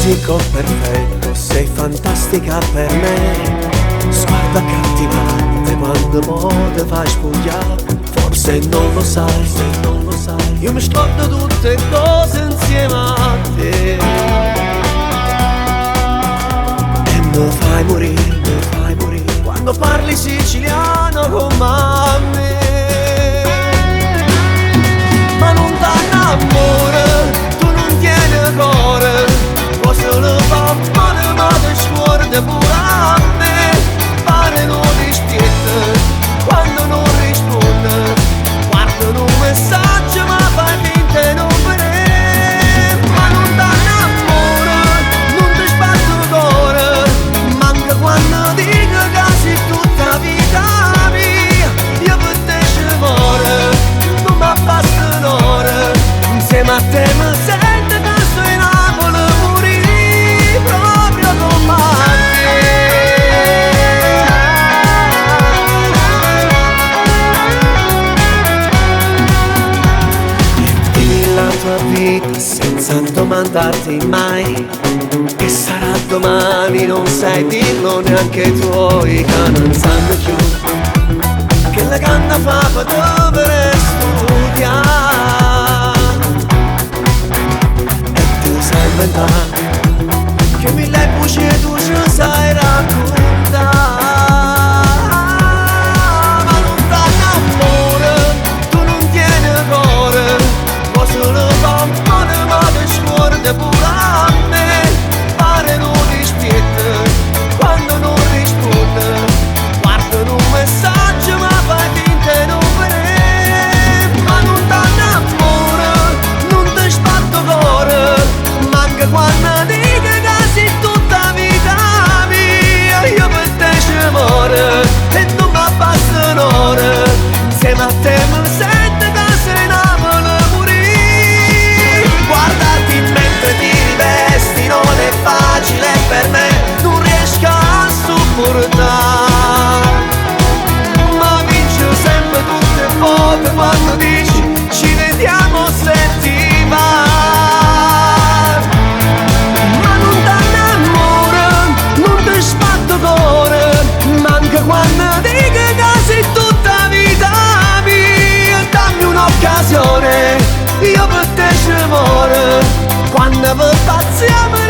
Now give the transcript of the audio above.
fisico perfetto, sei fantastica per me. Sguardo accattivante quando poi ti fai spogliare. Forse non lo sai, se non lo sai, io mi scordo tutte cose insieme a te. E mi fai morire quando parli siciliano con me. Ma non t'annamora, tu non tieni cuore, può solo fare male ma ti scordi pure a me. Pare non rispetta quando non risponde, guarda un messaggio ma fai finta e non vedere. Ma non t'annamora, non ti spazzo il cuore, manca quando dico che sei tutta vita mia. Io per te ci muore, non mi basta un'ora, insieme a te mi sento che sto in Napoli, morire proprio con me. La tua vita senza domandarti mai che sarà domani, non sai dirlo neanche i tuoi che non sanno più che la canna fa per dover studiare. E tu sai inventare che mille bugie tu ci sai raccontare. Ma non t'annamora, tu non tieni cuore, solo pampone ma ti scordi pure a me. Pare non rispetta quando non risponde, guarda un messaggio ma fai finta e non vedere. Ma non t'annamora, non ti spatto cuore, manca quando dico che sei tutta vita mia. Io per te ci muore e non mi basta un'ora, insieme a te mi sento che sei Napoli. Guardarti mentre ti rivesti non è facile per me, non riesco a sopportare. Ma vinci sempre tutte le volte quando dici ci vediamo se ti va. Ma non t'annamora, non ti spatto cuore, manca quando dico che sei tutta vita mia. Dammi un'occasione, io per te ci muore, quando vi pazziamo